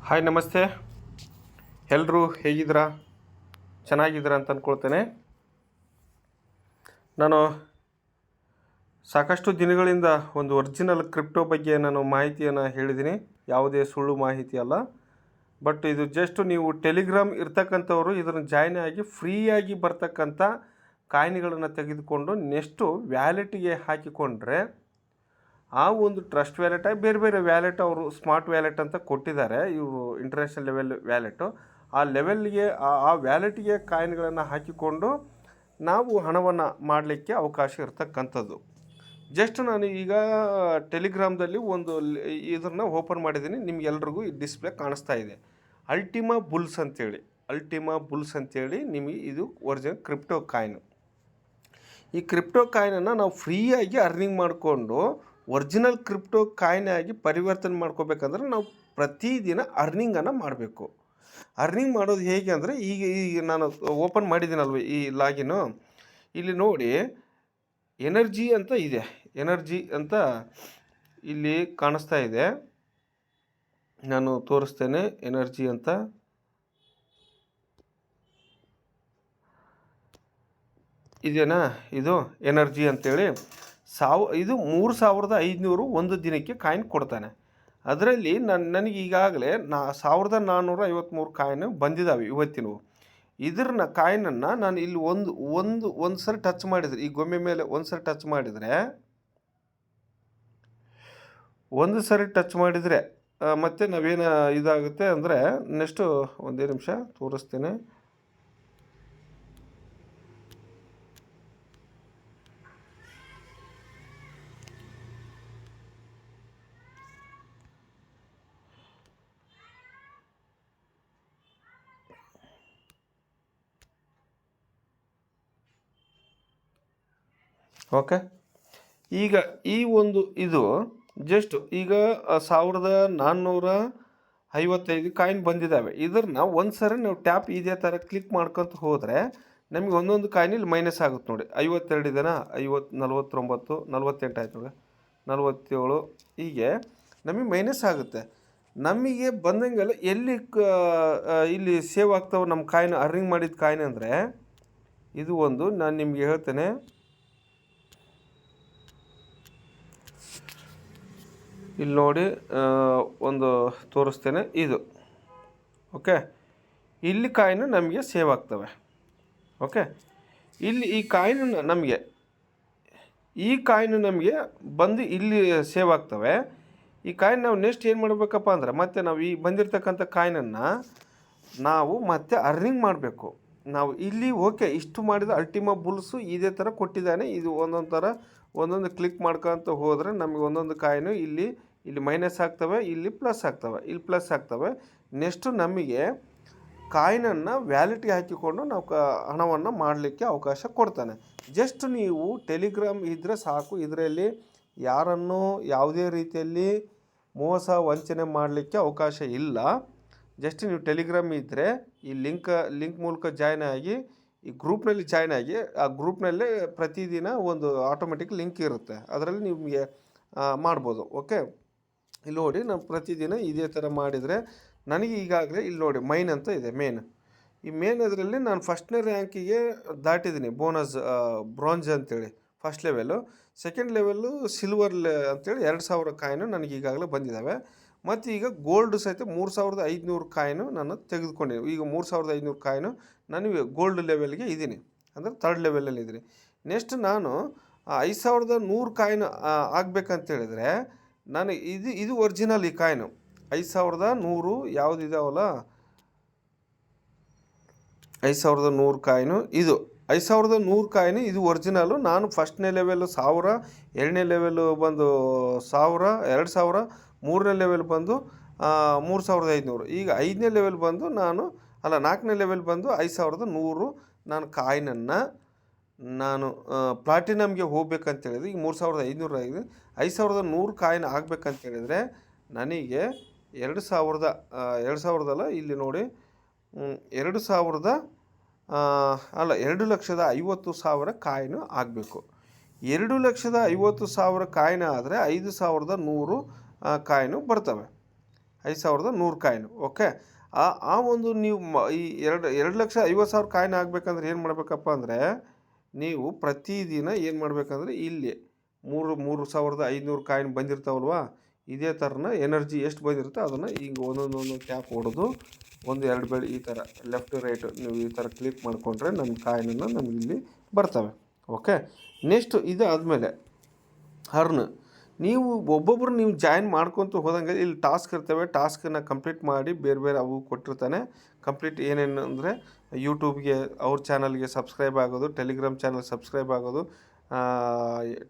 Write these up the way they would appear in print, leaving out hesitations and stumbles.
Hi ನಮಸ್ತೆ. ಎಲ್ಲರೂ ಹೇಗಿದ್ದೀರಾ? ಚೆನ್ನಾಗಿದ್ದೀರಾ ಅಂತ ಅಂದ್ಕೊಳ್ತೇನೆ. ನಾನು ಸಾಕಷ್ಟು ದಿನಗಳಿಂದ ಒಂದು ಒರಿಜಿನಲ್ ಕ್ರಿಪ್ಟೋ ಬಗ್ಗೆ ನಾನು ಮಾಹಿತಿಯನ್ನು ಹೇಳಿದ್ದೀನಿ. ಯಾವುದೇ ಸುಳ್ಳು ಮಾಹಿತಿ ಅಲ್ಲ. ಬಟ್ ಇದು ಜಸ್ಟ್ ನೀವು ಟೆಲಿಗ್ರಾಮ್ ಇರ್ತಕ್ಕಂಥವ್ರು ಇದನ್ನು ಜಾಯ್ನ್ ಆಗಿ ಫ್ರೀಯಾಗಿ ಬರ್ತಕ್ಕಂಥ ಕಾಯಿನ್ಗಳನ್ನು ತೆಗೆದುಕೊಂಡು ನೆಕ್ಸ್ಟು ವ್ಯಾಲೆಟಿಗೆ ಹಾಕಿಕೊಂಡ್ರೆ ಆ ಒಂದು ಟ್ರಸ್ಟ್ ವ್ಯಾಲೆಟ್ ಬೇರೆ ಬೇರೆ ವ್ಯಾಲೆಟ್ ಅವರು ಸ್ಮಾರ್ಟ್ ವ್ಯಾಲೆಟ್ ಅಂತ ಕೊಟ್ಟಿದ್ದಾರೆ. ಇವರು ಇಂಟರ್ನ್ಯಾಷನಲ್ ಲೆವೆಲ್ ವ್ಯಾಲೆಟು. ಆ ಲೆವೆಲ್ಗೆ ಆ ವ್ಯಾಲೆಟ್ಗೆ ಕಾಯಿನ್ಗಳನ್ನು ಹಾಕಿಕೊಂಡು ನಾವು ಹಣವನ್ನು ಮಾಡಲಿಕ್ಕೆ ಅವಕಾಶ ಇರತಕ್ಕಂಥದ್ದು. ಜಸ್ಟ್ ನಾನು ಈಗ ಟೆಲಿಗ್ರಾಮ್ದಲ್ಲಿ ಒಂದು ಇದನ್ನು ಓಪನ್ ಮಾಡಿದ್ದೀನಿ. ನಿಮಗೆಲ್ರಿಗೂ ಈ ಡಿಸ್ಪ್ಲೇ ಕಾಣಿಸ್ತಾ ಇದೆ. ಅಲ್ಟಿಮಾ ಬುಲ್ಸ್ ಅಂತೇಳಿ ನಿಮಗೆ ಇದು ಒರಿಜಿನಲ್ ಕ್ರಿಪ್ಟೋ ಕಾಯಿನು. ಈ ಕ್ರಿಪ್ಟೋ ಕಾಯಿನನ್ನು ನಾವು ಫ್ರೀಯಾಗಿ ಅರ್ನಿಂಗ್ ಮಾಡಿಕೊಂಡು ಒರಿಜಿನಲ್ ಕ್ರಿಪ್ಟೋ ಕಾಯಿನ್ ಆಗಿ ಪರಿವರ್ತನೆ ಮಾಡ್ಕೋಬೇಕಂದ್ರೆ ನಾವು ಪ್ರತಿದಿನ ಅರ್ನಿಂಗನ್ನು ಮಾಡಬೇಕು. ಅರ್ನಿಂಗ್ ಮಾಡೋದು ಹೇಗೆ ಅಂದರೆ ಈಗ ನಾನು ಓಪನ್ ಮಾಡಿದ್ದೀನಲ್ವ ಈ ಲಾಗಿನು, ಇಲ್ಲಿ ನೋಡಿ ಎನರ್ಜಿ ಅಂತ ಇದೆ. ಎನರ್ಜಿ ಅಂತ ಇಲ್ಲಿ ಕಾಣಿಸ್ತಾ ಇದೆ. ನಾನು ತೋರಿಸ್ತೇನೆ ಎನರ್ಜಿ ಅಂತ. ಇದೇನಾ ಇದು ಎನರ್ಜಿ ಅಂತೇಳಿ ಇದು 3500 ಒಂದು ದಿನಕ್ಕೆ ಕಾಯಿನ್ ಕೊಡ್ತಾನೆ. ಅದರಲ್ಲಿ ನನಗೆ ಈಗಾಗಲೇ 1453 ಕಾಯಿನ್ ಬಂದಿದ್ದಾವೆ ಇವತ್ತಿನವು. ಇದ್ರನ್ನ ಕಾಯಿನನ್ನು ನಾನು ಇಲ್ಲಿ ಒಂದು ಸರಿ ಟಚ್ ಮಾಡಿದರೆ, ಈ ಗೊಂಬೆ ಮೇಲೆ ಒಂದು ಸರಿ ಟಚ್ ಮಾಡಿದರೆ ಮತ್ತು ನಾವೇನು ಇದಾಗುತ್ತೆ ಅಂದರೆ ನೆಕ್ಸ್ಟು ಒಂದೇ ನಿಮಿಷ ತೋರಿಸ್ತೇನೆ. ಓಕೆ, ಈಗ ಈ ಒಂದು ಇದು ಜಸ್ಟ್ ಈಗ 1455 ಕಾಯಿನ್ ಬಂದಿದ್ದಾವೆ. ಇದನ್ನು ಒಂದು ಸರಿ ನಾವು ಟ್ಯಾಪ್ ಇದೇ ಥರ ಕ್ಲಿಕ್ ಮಾಡ್ಕೊತ ಹೋದರೆ ನಮಗೆ ಒಂದೊಂದು ಕಾಯಿನ್ ಇಲ್ಲಿ ಮೈನಸ್ ಆಗುತ್ತೆ ನೋಡಿ. 52 ಇದೆನಾ, 49, 48 ಆಯ್ತು ನೋಡಿ, 47 ಹೀಗೆ ನಮಗೆ ಮೈನಸ್ ಆಗುತ್ತೆ. ನಮಗೆ ಬಂದಂಗೆಲ್ಲ ಇಲ್ಲಿ ಸೇವ್ ಆಗ್ತಾವೆ ನಮ್ಮ ಕಾಯಿನ್, ಅರ್ನಿಂಗ್ ಮಾಡಿದ ಕಾಯಿನ್ ಅಂದರೆ ಇದು ಒಂದು ನಾನು ನಿಮಗೆ ಹೇಳ್ತೇನೆ. ಇಲ್ಲಿ ನೋಡಿ ಒಂದು ತೋರಿಸ್ತೇನೆ ಇದು. ಓಕೆ, ಇಲ್ಲಿ ಕಾಯಿನು ನಮಗೆ ಸೇವ್ ಆಗ್ತವೆ. ಓಕೆ, ಇಲ್ಲಿ ಈ ಕಾಯಿನು ನಮಗೆ ಬಂದು ಇಲ್ಲಿ ಸೇವ್ ಆಗ್ತವೆ. ಈ ಕಾಯಿನ್ ನಾವು ನೆಕ್ಸ್ಟ್ ಏನು ಮಾಡಬೇಕಪ್ಪ ಅಂದರೆ ಮತ್ತೆ ನಾವು ಈ ಬಂದಿರತಕ್ಕಂಥ ಕಾಯಿನನ್ನು ನಾವು ಮತ್ತೆ ಅರ್ನಿಂಗ್ ಮಾಡಬೇಕು. ನಾವು ಇಲ್ಲಿ ಓಕೆ ಇಷ್ಟು ಮಾಡಿದ ಅಲ್ಟಿಮಾ ಬುಲ್ಸು ಇದೇ ಥರ ಕೊಟ್ಟಿದ್ದಾನೆ. ಇದು ಒಂದೊಂದು ಕ್ಲಿಕ್ ಮಾಡ್ಕೊತ ಹೋದರೆ ನಮಗೆ ಒಂದೊಂದು ಕಾಯಿನು ಇಲ್ಲಿ ಮೈನಸ್ ಆಗ್ತವೆ, ಇಲ್ಲಿ ಪ್ಲಸ್ ಆಗ್ತವೆ. ನೆಕ್ಸ್ಟು ನಮಗೆ ಕಾಯಿನನ್ನು ವ್ಯಾಲೆಟ್ಗೆ ಹಾಕಿಕೊಂಡು ನಾವು ಹಣವನ್ನು ಮಾಡಲಿಕ್ಕೆ ಅವಕಾಶ ಕೊಡ್ತಾನೆ. ಜಸ್ಟ್ ನೀವು ಟೆಲಿಗ್ರಾಮ್ ಇದ್ದರೆ ಸಾಕು. ಇದರಲ್ಲಿ ಯಾರನ್ನೂ ಯಾವುದೇ ರೀತಿಯಲ್ಲಿ ಮೋಸ ವಂಚನೆ ಮಾಡಲಿಕ್ಕೆ ಅವಕಾಶ ಇಲ್ಲ. ಜಸ್ಟ್ ನೀವು ಟೆಲಿಗ್ರಾಮ್ ಇದ್ದರೆ ಈ ಲಿಂಕ್ ಮೂಲಕ ಜಾಯ್ನ್ ಆಗಿ ಈ ಗ್ರೂಪ್ನಲ್ಲಿ ಜಾಯ್ನ್ ಆಗಿ ಆ ಗ್ರೂಪ್ನಲ್ಲೇ ಪ್ರತಿದಿನ ಒಂದು ಆಟೋಮೆಟಿಕ್ ಲಿಂಕ್ ಇರುತ್ತೆ, ಅದರಲ್ಲಿ ನಿಮಗೆ ಮಾಡ್ಬೋದು. ಓಕೆ, ಇಲ್ಲಿ ನೋಡಿ ನಾನು ಪ್ರತಿದಿನ ಇದೇ ಥರ ಮಾಡಿದರೆ ನನಗೆ ಈಗಾಗಲೇ ಇಲ್ಲಿ ನೋಡಿ ಮೈನ್ ಅಂತ ಇದೆ, ಈ ಮೇನ್ ಅದರಲ್ಲಿ ನಾನು ಫಸ್ಟ್ನೇ ರ್ಯಾಂಕಿಗೆ ದಾಟಿದ್ದೀನಿ. ಬ್ರಾಂಜ್ ಅಂತೇಳಿ first level, second level silver ಅಂತೇಳಿ 2000 ಕಾಯಿನು ನನಗೆ ಈಗಾಗಲೇ ಬಂದಿದ್ದಾವೆ. ಮತ್ತು ಈಗ ಗೋಲ್ಡ್ ಸಹಿತ 3500 ಕಾಯಿನು ನಾನು ತೆಗೆದುಕೊಂಡಿದ್ದೀನಿ. ಈಗ 3500 ಕಾಯಿನು ನಾನು ಗೋಲ್ಡ್ ಲೆವೆಲ್ಗೆ ಇದ್ದೀನಿ, ಅಂದರೆ 3rd ಲೆವೆಲಲ್ಲಿ ಇದ್ದೀನಿ. ನೆಕ್ಸ್ಟ್ ನಾನು 5100 ಕಾಯಿನು ಆಗಬೇಕಂತೇಳಿದರೆ ನಾನು ಇದು ಒರಿಜಿನಲ್ ಈ ಕಾಯಿನು 5100 ಯಾವುದಿದಾವಲ್ಲ 5100 ಕಾಯಿನು, ಇದು 5100 ಕಾಯಿನು ಇದು ಒರಿಜಿನಲ್ಲು. ನಾನು ಫಸ್ಟ್ನೇ ಲೆವೆಲ್ಲು 1000, ಎರಡನೇ ಲೆವೆಲ್ಲು ಬಂದು 1000, 2000, ಮೂರನೇ ಲೆವೆಲ್ ಬಂದು 3500. ಈಗ 5ನೇ ಲೆವೆಲ್ ಬಂದು 4ನೇ ಲೆವೆಲ್ ಬಂದು 5100 ನಾನು ಕಾಯಿನನ್ನು ಪ್ಲಾಟಿನಮ್ಗೆ ಹೋಗ್ಬೇಕಂತೇಳಿದ್ರೆ ಈಗ 3500 ಆಗಿದೆ. 5100 ಕಾಯಿನ್ ಆಗಬೇಕಂತೇಳಿದರೆ ನನಗೆ 2000 ಇಲ್ಲಿ ನೋಡಿ 2,50,000 ಕಾಯಿನು ಆಗಬೇಕು. 2,50,000 ಕಾಯಿನ್ ಆದರೆ 5,100 ಕಾಯಿನು ಬರ್ತವೆ. 5,100 ಕಾಯಿನು. ಓಕೆ, ಆ ಒಂದು ನೀವು ಈ 2,50,000 ಕಾಯಿನ್ ಆಗಬೇಕಂದ್ರೆ ಏನು ಮಾಡಬೇಕಪ್ಪ ಅಂದರೆ, ನೀವು ಪ್ರತಿದಿನ ಏನು ಮಾಡಬೇಕಂದ್ರೆ ಇಲ್ಲಿ 3,500 ಕಾಯಿನ್ ಬಂದಿರ್ತಾವಲ್ವಾ, ಇದೇ ಥರನ ಎನರ್ಜಿ ಎಷ್ಟು ಬಂದಿರುತ್ತೆ ಅದನ್ನು ಹಿಂಗೆ ಒಂದೊಂದು ಟ್ಯಾಪ್ ಹೊಡೆದು 1-2 ಬೆಳೆ ಈ ಥರ ಲೆಫ್ಟ್ ರೈಟ್ ನೀವು ಈ ಥರ ಕ್ಲಿಕ್ ಮಾಡಿಕೊಂಡ್ರೆ ನಮ್ಮ ಕಾಯಿನನ್ನು ನಮಗೆ ಇಲ್ಲಿ ಬರ್ತವೆ. ಓಕೆ, ನೆಕ್ಸ್ಟ್ ಇದು ಆದಮೇಲೆ ನೀವು ಒಬ್ಬೊಬ್ಬರು ನೀವು ಜಾಯಿನ್ ಮಾಡ್ಕೊತ ಹೋದಂಗೆ ಇಲ್ಲಿ ಟಾಸ್ಕ್ ಇರ್ತವೆ. ಟಾಸ್ಕನ್ನು ಕಂಪ್ಲೀಟ್ ಮಾಡಿ ಬೇರೆ ಅವು ಕೊಟ್ಟಿರ್ತಾನೆ. ಕಂಪ್ಲೀಟ್ ಏನೇನು ಅಂದರೆ ಯೂಟ್ಯೂಬ್ಗೆ ಅವ್ರ ಚಾನಲ್ಗೆ ಸಬ್ಸ್ಕ್ರೈಬ್ ಆಗೋದು, ಟೆಲಿಗ್ರಾಮ್ ಚಾನಲ್ ಸಬ್ಸ್ಕ್ರೈಬ್ ಆಗೋದು,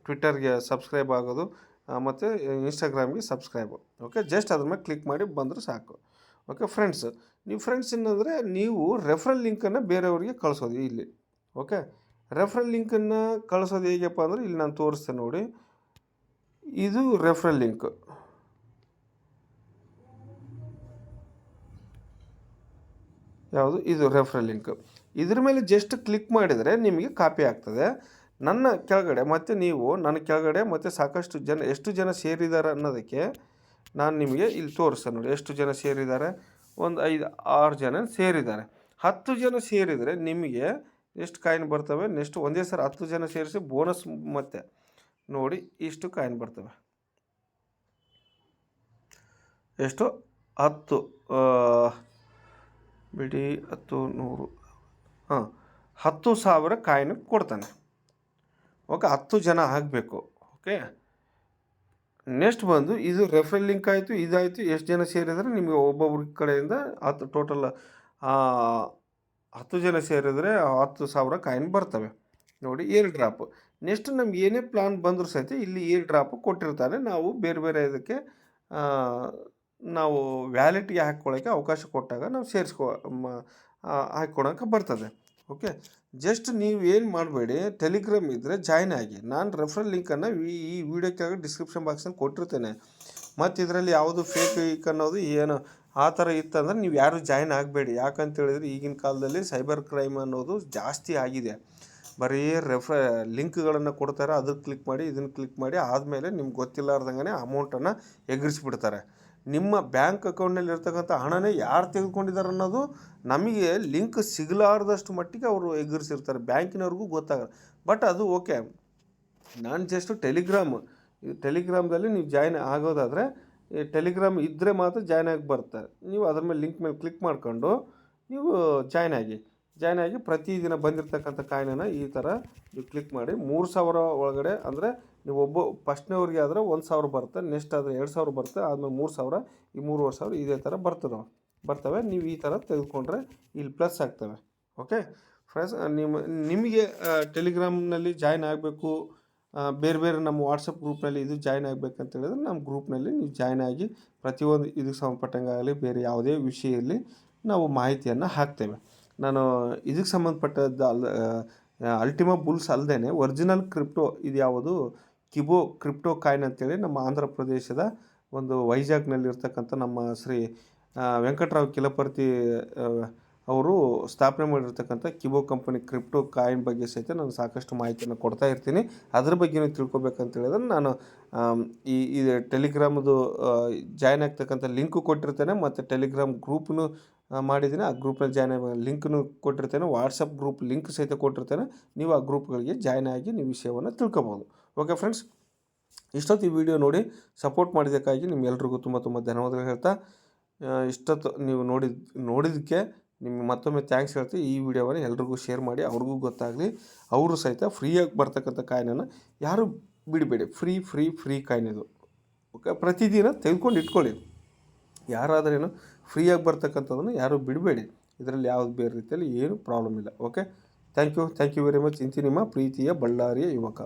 ಟ್ವಿಟ್ಟರ್ಗೆ ಸಬ್ಸ್ಕ್ರೈಬ್ ಆಗೋದು, ಮತ್ತು ಇನ್ಸ್ಟಾಗ್ರಾಮ್ಗೆ ಸಬ್ಸ್ಕ್ರೈಬ್. ಓಕೆ, ಜಸ್ಟ್ ಅದ್ರ ಮೇಲೆ ಕ್ಲಿಕ್ ಮಾಡಿ ಬಂದರೂ ಸಾಕು. ಓಕೆ ಫ್ರೆಂಡ್ಸ್, ನೀವು ಫ್ರೆಂಡ್ಸ್ ಏನಂದರೆ ನೀವು ರೆಫರಲ್ ಲಿಂಕನ್ನು ಬೇರೆಯವ್ರಿಗೆ ಕಳಿಸೋದು ಇಲ್ಲಿ. ಓಕೆ, ರೆಫರಲ್ ಲಿಂಕನ್ನು ಕಳಿಸೋದು ಹೇಗಪ್ಪ ಅಂದರೆ ಇಲ್ಲಿ ನಾನು ತೋರಿಸ್ತೇನೆ ನೋಡಿ. ಇದು ರೆಫರಲ್ ಲಿಂಕ್. ಯಾವುದು ಇದು ರೆಫರಲ್ ಲಿಂಕ್. ಇದ್ರ ಮೇಲೆ ಜಸ್ಟ್ ಕ್ಲಿಕ್ ಮಾಡಿದರೆ ನಿಮಗೆ ಕಾಪಿ ಆಗ್ತದೆ. ನನ್ನ ಕೆಳಗಡೆ ಮತ್ತು ನೀವು ನನ್ನ ಕೆಳಗಡೆ ಮತ್ತು ಸಾಕಷ್ಟು ಜನ ಎಷ್ಟು ಜನ ಸೇರಿದ್ದಾರೆ ಅನ್ನೋದಕ್ಕೆ ನಾನು ನಿಮಗೆ ಇಲ್ಲಿ ತೋರಿಸ್ತೇನೆ ನೋಡಿ. ಎಷ್ಟು ಜನ ಸೇರಿದ್ದಾರೆ, ಒಂದು 5-6 ಜನ ಸೇರಿದ್ದಾರೆ. 10 ಜನ ಸೇರಿದರೆ ನಿಮಗೆ ಎಷ್ಟು ಕಾಯಿನ್ ಬರ್ತವೆ. ನೆಕ್ಸ್ಟ್ ಒಂದೇ ಸಲ 10 ಜನ ಸೇರಿಸಿ ಬೋನಸ್ ಮತ್ತೆ ನೋಡಿ ಇಷ್ಟು ಕಾಯಿನ್ ಬರ್ತವೆ. ಎಷ್ಟು 10 ಬಿಡಿ 10 100 10,000 ಕಾಯಿನ್ ಕೊಡ್ತಾನೆ. ಓಕೆ, 10 ಜನ ಆಗಬೇಕು. ಓಕೆ, ನೆಕ್ಸ್ಟ್ ಬಂದು ಇದು ರೆಫರಲ್ ಲಿಂಕ್ ಆಯಿತು, ಇದಾಯಿತು. ಎಷ್ಟು ಜನ ಸೇರಿದರೆ ನಿಮಗೆ ಒಬ್ಬೊಬ್ಬರ ಕಡೆಯಿಂದ 10 ಟೋಟಲ್ 10 ಜನ ಸೇರಿದರೆ 10,000 ಕಾಯಿನ್ ಬರ್ತವೆ ನೋಡಿ. Air drop. ನೆಕ್ಸ್ಟ್ ನಮ್ಗೆ ಏನೇ ಪ್ಲಾನ್ ಬಂದರೂ ಸಹಿತ ಇಲ್ಲಿ ಏರ್ ಡ್ರಾಪ್ ಕೊಟ್ಟಿರ್ತಾನೆ. ನಾವು ಬೇರೆ ಇದಕ್ಕೆ ನಾವು ವ್ಯಾಲೆಟ್ಗೆ ಹಾಕ್ಕೊಳ್ಳೋಕ್ಕೆ ಅವಕಾಶ ಕೊಟ್ಟಾಗ ನಾವು ಹಾಕ್ಕೊಳಕ್ಕೆ ಬರ್ತದೆ. ಓಕೆ, ಜಸ್ಟ್ ನೀವು ಏನು ಮಾಡಬೇಡಿ, ಟೆಲಿಗ್ರಾಮ್ ಇದ್ದರೆ ಜಾಯ್ನ್ ಆಗಿ. ನಾನು ರೆಫರಲ್ ಲಿಂಕನ್ನು ಈ ವಿಡಿಯೋ ಕೆಳಗೆ ಡಿಸ್ಕ್ರಿಪ್ಷನ್ ಬಾಕ್ಸಲ್ಲಿ ಕೊಟ್ಟಿರ್ತೇನೆ. ಮತ್ತು ಇದರಲ್ಲಿ ಯಾವುದು ಫೇಕ್ ವೀಕ್ ಅನ್ನೋದು ಏನು ಆ ಥರ ಇತ್ತಂದ್ರೆ ನೀವು ಯಾರು ಜಾಯ್ನ್ ಆಗಬೇಡಿ. ಯಾಕಂತ ಹೇಳಿದರೆ ಈಗಿನ ಕಾಲದಲ್ಲಿ ಸೈಬರ್ ಕ್ರೈಮ್ ಅನ್ನೋದು ಜಾಸ್ತಿ ಆಗಿದೆ. ಬರೀ ಲಿಂಕ್ಗಳನ್ನು ಕೊಡ್ತಾರೆ, ಅದಕ್ಕೆ ಕ್ಲಿಕ್ ಮಾಡಿ ಇದನ್ನು ಕ್ಲಿಕ್ ಮಾಡಿ ಆದಮೇಲೆ ನಿಮ್ಗೆ ಗೊತ್ತಿಲ್ಲಾರ್ದಂಗೆ ಅಮೌಂಟನ್ನು ಎಗರಿಸ್ಬಿಡ್ತಾರೆ. ನಿಮ್ಮ ಬ್ಯಾಂಕ್ ಅಕೌಂಟ್ನಲ್ಲಿ ಇರ್ತಕ್ಕಂಥ ಹಣನೇ ಯಾರು ತೆಗೆದುಕೊಂಡಿದ್ದಾರೆ ಅನ್ನೋದು ನಮಗೆ ಲಿಂಕ್ ಸಿಗಲಾರ್ದಷ್ಟು ಮಟ್ಟಿಗೆ ಅವರು ಎಗರಿಸಿರ್ತಾರೆ. ಬ್ಯಾಂಕಿನವ್ರಿಗೂ ಗೊತ್ತಾಗಲ್ಲ. ಬಟ್ ಅದು ಓಕೆ, ನಾನು ಜಸ್ಟ್ ಟೆಲಿಗ್ರಾಮ್ದಲ್ಲಿ ನೀವು ಜಾಯ್ನ್ ಆಗೋದಾದರೆ ಟೆಲಿಗ್ರಾಮ್ ಇದ್ದರೆ ಮಾತ್ರ ಜಾಯ್ನ್ ಆಗಿ ಬರ್ತಾರೆ. ನೀವು ಅದ್ರ ಮೇಲೆ ಲಿಂಕ್ ಮೇಲೆ ಕ್ಲಿಕ್ ಮಾಡ್ಕೊಂಡು ನೀವು ಜಾಯ್ನ್ ಆಗಿ ಪ್ರತಿದಿನ ಬಂದಿರತಕ್ಕಂಥ ಕಾಯಿನನ್ನು ಈ ಥರ ನೀವು ಕ್ಲಿಕ್ ಮಾಡಿ 3,000 ಒಳಗಡೆ ಅಂದರೆ ನೀವು ಫಸ್ಟ್ನವ್ರಿಗೆ ಆದರೆ 1,000 ಬರುತ್ತೆ, ನೆಕ್ಸ್ಟ್ ಆದರೆ 2,000 ಬರುತ್ತೆ, ಆದಮೇಲೆ 3,000, ಈ 3,500 ಇದೇ ಥರ ಬರ್ತವೆ. ನೀವು ಈ ಥರ ತೆಗೆದುಕೊಂಡ್ರೆ ಇಲ್ಲಿ ಪ್ಲಸ್ ಆಗ್ತವೆ. ಓಕೆ ಫ್ರೆಂಡ್ಸ್, ನಿಮಗೆ ಟೆಲಿಗ್ರಾಮ್ನಲ್ಲಿ ಜಾಯ್ನ್ ಆಗಬೇಕು, ಬೇರೆ ನಮ್ಮ ವಾಟ್ಸಪ್ ಗ್ರೂಪ್ನಲ್ಲಿ ಇದು ಜಾಯ್ನ್ ಆಗಬೇಕಂತ ಹೇಳಿದ್ರೆ ನಮ್ಮ ಗ್ರೂಪ್ನಲ್ಲಿ ನೀವು ಜಾಯ್ನ್ ಆಗಿ ಪ್ರತಿಯೊಂದು ಇದಕ್ಕೆ ಸಂಬಂಧಪಟ್ಟಂಗಾಗಲಿ ಬೇರೆ ಯಾವುದೇ ವಿಷಯ ಇರಲಿ ನಾವು ಮಾಹಿತಿಯನ್ನು ಹಾಕ್ತೇವೆ. ನಾನು ಇದಕ್ಕೆ ಸಂಬಂಧಪಟ್ಟದ್ದು ಅಲ್ಟಿಮಾ ಬುಲ್ಸ್ ಅಲ್ಲದೇ ಒರಿಜಿನಲ್ ಕ್ರಿಪ್ಟೋ ಇದು ಯಾವುದು ಕಿಬೋ ಕ್ರಿಪ್ಟೋ ಕಾಯಿನ್ ಅಂತೇಳಿ ನಮ್ಮ ಆಂಧ್ರ ಪ್ರದೇಶದ ಒಂದು ವೈಜಾಗ್ನಲ್ಲಿರ್ತಕ್ಕಂಥ ನಮ್ಮ ಶ್ರೀ ವೆಂಕಟರಾವ್ ಕಿಲಪರ್ತಿ ಅವರು ಸ್ಥಾಪನೆ ಮಾಡಿರ್ತಕ್ಕಂಥ ಕಿಬೋ ಕಂಪನಿ ಕ್ರಿಪ್ಟೋ ಕಾಯಿನ್ ಬಗ್ಗೆ ಸಹಿತ ನಾನು ಸಾಕಷ್ಟು ಮಾಹಿತಿಯನ್ನು ಕೊಡ್ತಾ ಇರ್ತೀನಿ. ಅದ್ರ ಬಗ್ಗೆ ತಿಳ್ಕೊಬೇಕಂತ ಹೇಳಿದ್ರೆ ನಾನು ಈ ಟೆಲಿಗ್ರಾಮ್ದು ಜಾಯ್ನ್ ಆಗ್ತಕ್ಕಂಥ ಲಿಂಕು ಕೊಟ್ಟಿರ್ತೇನೆ, ಮತ್ತು ಟೆಲಿಗ್ರಾಮ್ ಗ್ರೂಪ್ನು ಮಾಡಿದ್ದೀನಿ. ಆ ಗ್ರೂಪ್ನಲ್ಲಿ ಜಾಯ್ನ್ ಆಗಿ ಲಿಂಕ್ನು ಕೊಟ್ಟಿರ್ತೇನೆ, ವಾಟ್ಸಪ್ ಗ್ರೂಪ್ ಲಿಂಕ್ ಸಹಿತ ಕೊಟ್ಟಿರ್ತೇನೆ. ನೀವು ಆ ಗ್ರೂಪ್ಗಳಿಗೆ ಜಾಯ್ನ್ ಆಗಿ ನೀವು ವಿಷಯವನ್ನು ತಿಳ್ಕೊಬೋದು. ಓಕೆ ಫ್ರೆಂಡ್ಸ್, ಇಷ್ಟೊತ್ತು ಈ ವಿಡಿಯೋ ನೋಡಿ ಸಪೋರ್ಟ್ ಮಾಡಿದ್ದಕ್ಕಾಗಿ ನಿಮ್ಗೆಲ್ರಿಗೂ ತುಂಬ ಧನ್ಯವಾದಗಳು ಹೇಳ್ತಾ, ಇಷ್ಟೊತ್ತು ನೀವು ನೋಡಿದ್ದಕ್ಕೆ ನಿಮಗೆ ಮತ್ತೊಮ್ಮೆ ಥ್ಯಾಂಕ್ಸ್ ಹೇಳ್ತೀವಿ. ಈ ವಿಡಿಯೋವನ್ನು ಎಲ್ರಿಗೂ ಶೇರ್ ಮಾಡಿ, ಅವ್ರಿಗೂ ಗೊತ್ತಾಗಲಿ. ಅವರು ಸಹಿತ ಫ್ರೀಯಾಗಿ ಬರ್ತಕ್ಕಂಥ ಕಾಯಿನನ್ನು ಯಾರು ಬಿಡಬೇಡಿ. ಫ್ರೀ ಕಾಯಿನ್ ಇದು. ಓಕೆ, ಪ್ರತಿದಿನ ತೆಗೆದುಕೊಂಡು ಇಟ್ಕೊಳ್ಳಿ. ಯಾರಾದ್ರೇನು ಫ್ರೀಯಾಗಿ ಬರ್ತಕ್ಕಂಥದ್ದನ್ನು ಯಾರೂ ಬಿಡಬೇಡಿ. ಇದರಲ್ಲಿ ಯಾವುದು ಬೇರೆ ರೀತಿಯಲ್ಲಿ ಏನು ಪ್ರಾಬ್ಲಮ್ ಇಲ್ಲ. Okay, thank you very much. ಇಂತಿ ನಿಮ್ಮ ಪ್ರೀತಿಯ ಬಳ್ಳಾರಿಯ ಯುವಕ.